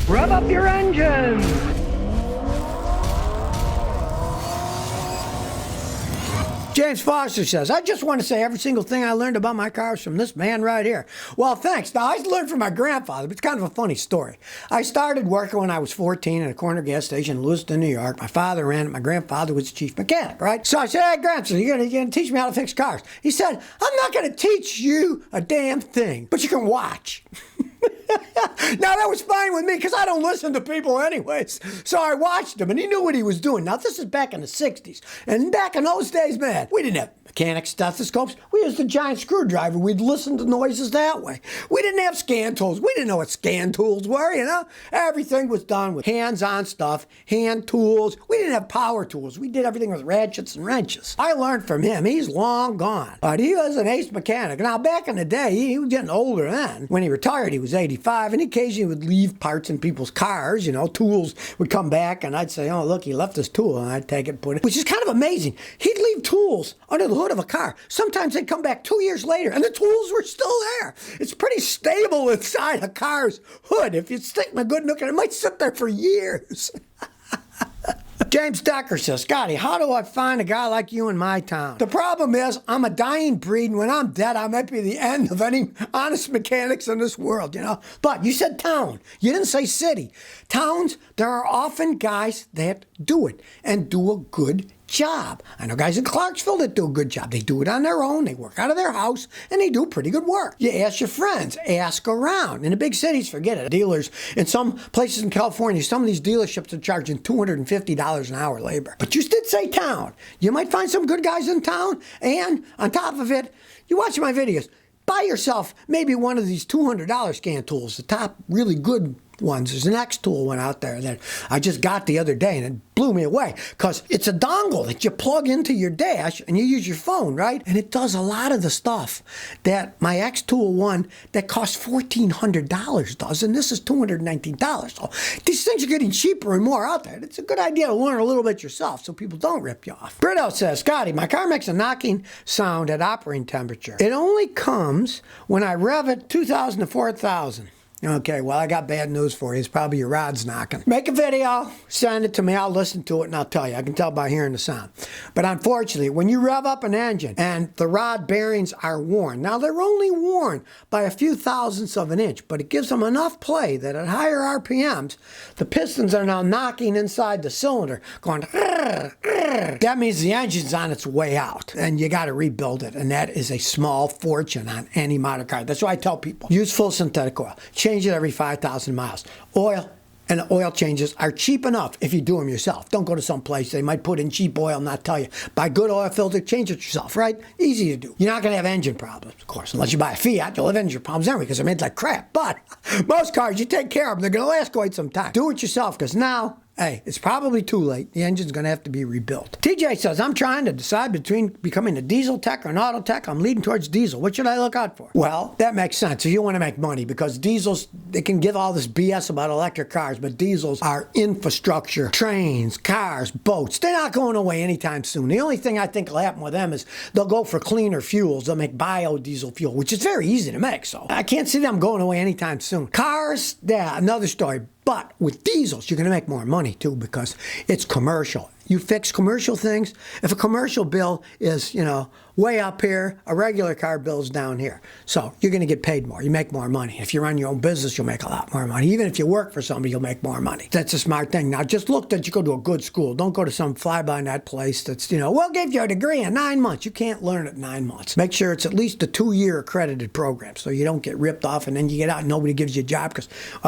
Rev up your engines! James Foster says, I just want to say every single thing I learned about my cars from this man right here. Well, thanks. Now, I learned from my grandfather, but it's kind of a funny story. I started working when I was 14 at a corner gas station in Lewiston, New York. My father ran it. My grandfather was the chief mechanic, right? So I said, hey, grandson, you're going to teach me how to fix cars. He said, I'm not going to teach you a damn thing, but you can watch. Now, that was fine with me because I don't listen to people anyways. So I watched him, and he knew what he was doing. Now, this is back in the 60s. And back in those days, man, we didn't have mechanic stethoscopes. We used a giant screwdriver. We'd listen to noises that way. We didn't have scan tools. We didn't know what scan tools were, you know? Everything was done with hands-on stuff, hand tools. We didn't have power tools. We did everything with ratchets and wrenches. I learned from him. He's long gone. But he was an ace mechanic. Now, back in the day, he was getting older then. When he retired, he was 85, and occasionally would leave parts in people's cars, you know, tools would come back, and I'd say, oh, look, he left his tool, and I'd take it and put it, which is kind of amazing. He'd leave tools under the hood of a car. Sometimes they'd come back 2 years later, and the tools were still there. It's pretty stable inside a car's hood. If you stick a good look at it, it might sit there for years. James Decker says, Scotty, how do I find a guy like you in my town? The problem is, I'm a dying breed, and when I'm dead, I might be the end of any honest mechanics in this world, you know? But you said town. You didn't say city. Towns, there are often guys that do it, and do a good job. I know guys in Clarksville that do a good job. They do it on their own. They work out of their house, and they do pretty good work. You ask your friends. Ask around. In the big cities, forget it. Dealers, in some places in California, some of these dealerships are charging $250 an hour labor. But you did say town. You might find some good guys in town, and on top of it, you watch my videos. Buy yourself maybe one of these $200 scan tools, the top really good ones. There's an X tool one out there that I just got the other day, and it blew me away because it's a dongle that you plug into your dash and you use your phone, right? And it does a lot of the stuff that my X tool one that costs $1,400 does, and this is $219. So these things are getting cheaper and more out there. It's a good idea to learn a little bit yourself so people don't rip you off. Brito says, Scotty, my car makes a knocking sound at operating temperature. It only comes when I rev it 2,000 to 4,000. Okay, well, I got bad news for you. It's probably your rod's knocking. Make a video, send it to me, I'll listen to it, and I'll tell you. I can tell by hearing the sound. But unfortunately, when you rev up an engine and the rod bearings are worn, now they're only worn by a few thousandths of an inch, but it gives them enough play that at higher RPMs, the pistons are now knocking inside the cylinder, going, rrr, rrr. That means the engine's on its way out, and you got to rebuild it, and that is a small fortune on any modern car. That's why I tell people, use full synthetic oil. Change it every 5,000 miles. Oil and oil changes are cheap enough if you do them yourself. Don't go to some place. They might put in cheap oil and not tell you. Buy good oil filter, change it yourself, right? Easy to do. You're not going to have engine problems, of course. Unless you buy a Fiat, you'll have engine problems anyway because they're made like crap. But most cars, you take care of them. They're going to last quite some time. Do it yourself because now, hey, it's probably too late. The engine's going to have to be rebuilt. TJ says, I'm trying to decide between becoming a diesel tech or an auto tech. I'm leading towards diesel. What should I look out for? Well, that makes sense if you want to make money because diesels, they can give all this BS about electric cars, but diesels are infrastructure, trains, cars, boats. They're not going away anytime soon. The only thing I think will happen with them is they'll go for cleaner fuels. They'll make biodiesel fuel, which is very easy to make. So I can't see them going away anytime soon. Cars, yeah, another story. But with diesels, you're going to make more money, too, because it's commercial. You fix commercial things. If a commercial bill is, you know, way up here, a regular car bill is down here. So you're going to get paid more. You make more money. If you run your own business, you'll make a lot more money. Even if you work for somebody, you'll make more money. That's a smart thing. Now, just look that you go to a good school. Don't go to some fly-by-night place that's, you know, we'll give you a degree in 9 months. You can't learn it in 9 months. Make sure it's at least a 2-year accredited program so you don't get ripped off and then you get out and nobody gives you a job because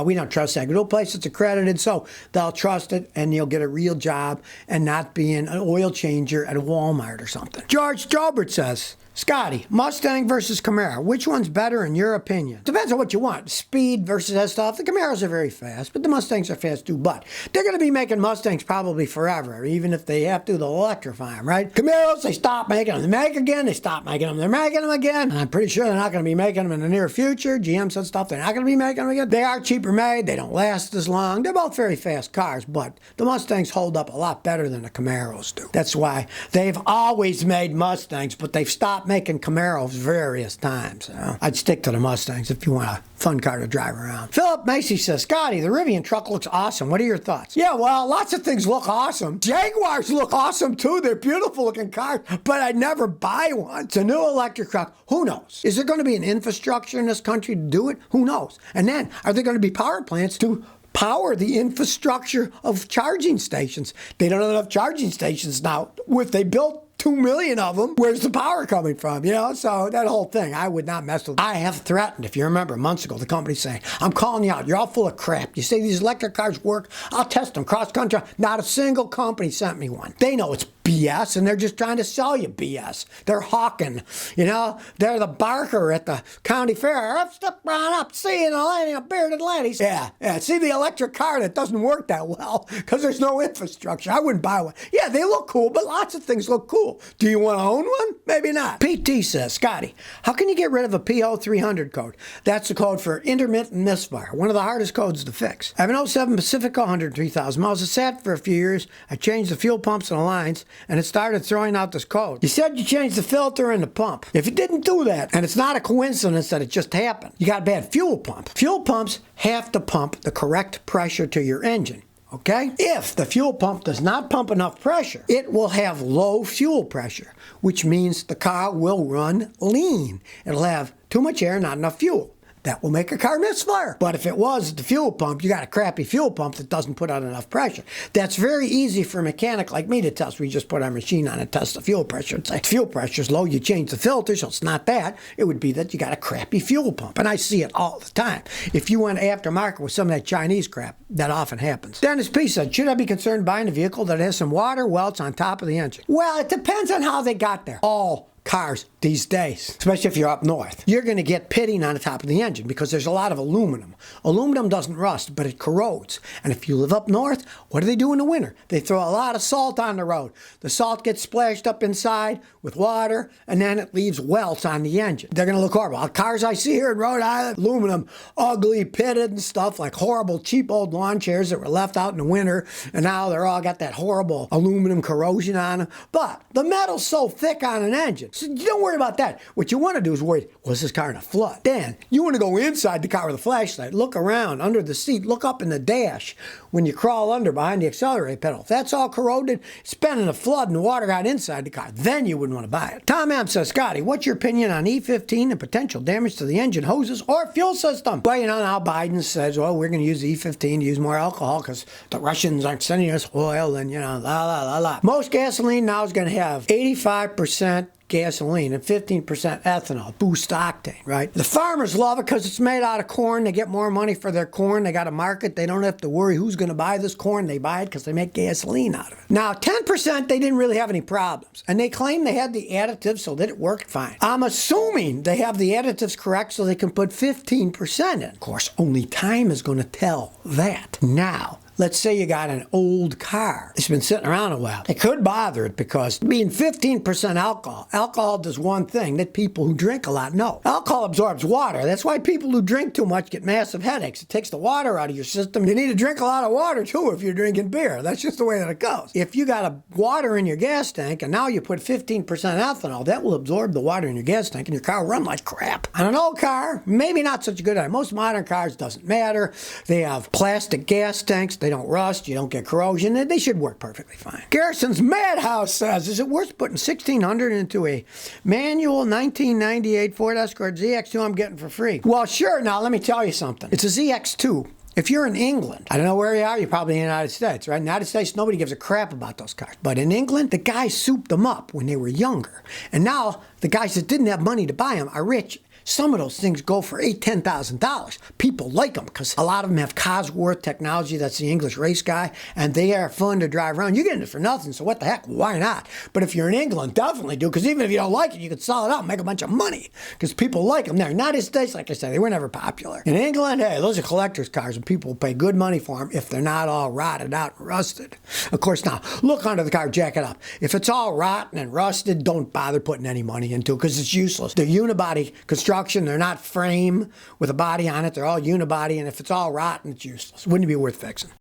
we don't trust that little place that's accredited. So they'll trust it and you'll get a real job and not being an oil changer at a Walmart or something. George Jobert says, Scotty, Mustang versus Camaro, which one's better in your opinion? Depends on what you want. Speed versus that stuff. The Camaros are very fast, but the Mustangs are fast too. But they're going to be making Mustangs probably forever. Even if they have to, they'll electrify them, right? Camaros, they stop making them. They make again, they stop making them. They're making them again. And I'm pretty sure they're not going to be making them in the near future. GM said stuff, they're not going to be making them again. They are cheaper made. They don't last as long. They're both very fast cars, but the Mustangs hold up a lot better than the Camaros do. That's why they've always made Mustangs, but they've stopped stopped making Camaros various times. I'd stick to the Mustangs if you want a fun car to drive around. Philip Macy says, Scotty, the Rivian truck looks awesome. What are your thoughts? Yeah, well, lots of things look awesome. Jaguars look awesome too. They're beautiful looking cars, but I'd never buy one. It's a new electric truck. Who knows? Is there going to be an infrastructure in this country to do it? Who knows? And then, are there going to be power plants to power the infrastructure of charging stations? They don't have enough charging stations now. If they built 2 million of them, where's the power coming from? So that whole thing, I would not mess with. I have threatened, if you remember, months ago, the company saying, I'm calling you out. You're all full of crap. You say these electric cars work. I'll test them cross country. Not a single company sent me one. They know it's BS, and they're just trying to sell you BS. They're hawking. They're the barker at the county fair. Step right up, see a bearded ladies. Yeah. See the electric car that doesn't work that well because there's no infrastructure. I wouldn't buy one. Yeah, they look cool, but lots of things look cool. Do you want to own one? Maybe not. PT says, Scotty, how can you get rid of a PO300 code? That's the code for intermittent misfire, one of the hardest codes to fix. I have an 07 Pacifica, 103,000 miles. It sat for a few years. I changed the fuel pumps and the lines, and it started throwing out this code. You said you changed the filter and the pump. If you didn't do that, and it's not a coincidence that it just happened, you got a bad fuel pump. Fuel pumps have to pump the correct pressure to your engine. Okay? If the fuel pump does not pump enough pressure, it will have low fuel pressure, which means the car will run lean. It'll have too much air, not enough fuel. That will make a car misfire. But if it was the fuel pump, you got a crappy fuel pump that doesn't put out enough pressure. That's very easy for a mechanic like me to test. We just put our machine on and test the fuel pressure and say, fuel pressure's low, you change the filter, so it's not that. It would be that you got a crappy fuel pump. And I see it all the time. If you went aftermarket with some of that Chinese crap, that often happens. Dennis P. said, should I be concerned buying a vehicle that has some water welts on top of the engine? Well, it depends on how they got there. All cars these days, especially if you're up north, you're going to get pitting on the top of the engine because there's a lot of aluminum. Aluminum doesn't rust, but it corrodes. And if you live up north, what do they do in the winter? They throw a lot of salt on the road. The salt gets splashed up inside with water, and then it leaves welts on the engine. They're going to look horrible. Cars I see here in Rhode Island, aluminum, ugly, pitted and stuff, like horrible, cheap old lawn chairs that were left out in the winter, and now they're all got that horrible aluminum corrosion on them. But the metal's so thick on an engine, so you don't worry about that. What you want to do is worry, was this car in a flood? Then you want to go inside the car with a flashlight, look around under the seat, look up in the dash when you crawl under behind the accelerator pedal. If that's all corroded, it's been in a flood and the water got inside the car. Then you wouldn't want to buy it. Tom M. says, Scotty, what's your opinion on E15 and potential damage to the engine hoses or fuel system? Well, now Biden says, well, we're going to use the E15, use more alcohol because the Russians aren't sending us oil and, la. Most gasoline now is going to have 85% gasoline and 15% ethanol, boost octane, right? The farmers love it because it's made out of corn. They get more money for their corn. They got a market. They don't have to worry who's going to buy this corn. They buy it because they make gasoline out of it. Now, 10%, they didn't really have any problems. And they claim they had the additives so that it worked fine. I'm assuming they have the additives correct so they can put 15% in. Of course, only time is going to tell that. Now, let's say you got an old car. It's been sitting around a while. It could bother it because being 15% alcohol does one thing that people who drink a lot know. Alcohol absorbs water. That's why people who drink too much get massive headaches. It takes the water out of your system. You need to drink a lot of water too if you're drinking beer. That's just the way that it goes. If you got water in your gas tank and now you put 15% ethanol, that will absorb the water in your gas tank and your car will run like crap. On an old car, maybe not such a good idea. Most modern cars doesn't matter. They have plastic gas tanks. They don't rust, you don't get corrosion, they should work perfectly fine. Garrison's Madhouse says, is it worth putting $1,600 into a manual 1998 Ford Escort ZX2 I'm getting for free? Well, sure. Now, let me tell you something. It's a ZX2. If you're in England, I don't know where you are, you're probably in the United States, right? In the United States, nobody gives a crap about those cars. But in England, the guys souped them up when they were younger. And now, the guys that didn't have money to buy them are rich. Some of those things go for $8,000, $10,000. People like them because a lot of them have Cosworth technology. That's the English race guy, and they are fun to drive around. You're getting it for nothing, so what the heck? Why not? But if you're in England, definitely do, because even if you don't like it, you could sell it out and make a bunch of money because people like them there. United States, like I said, they were never popular. In England, hey, those are collector's cars, and people will pay good money for them if they're not all rotted out and rusted. Of course, now, look under the car, jack it up. If it's all rotten and rusted, don't bother putting any money into it because it's useless. They're unibody construction. They're not frame with a body on it. They're all unibody, and if it's all rotten, it's useless. Wouldn't be worth fixing.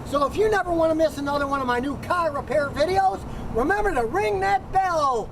So if you never want to miss another one of my new car repair videos, remember to ring that bell.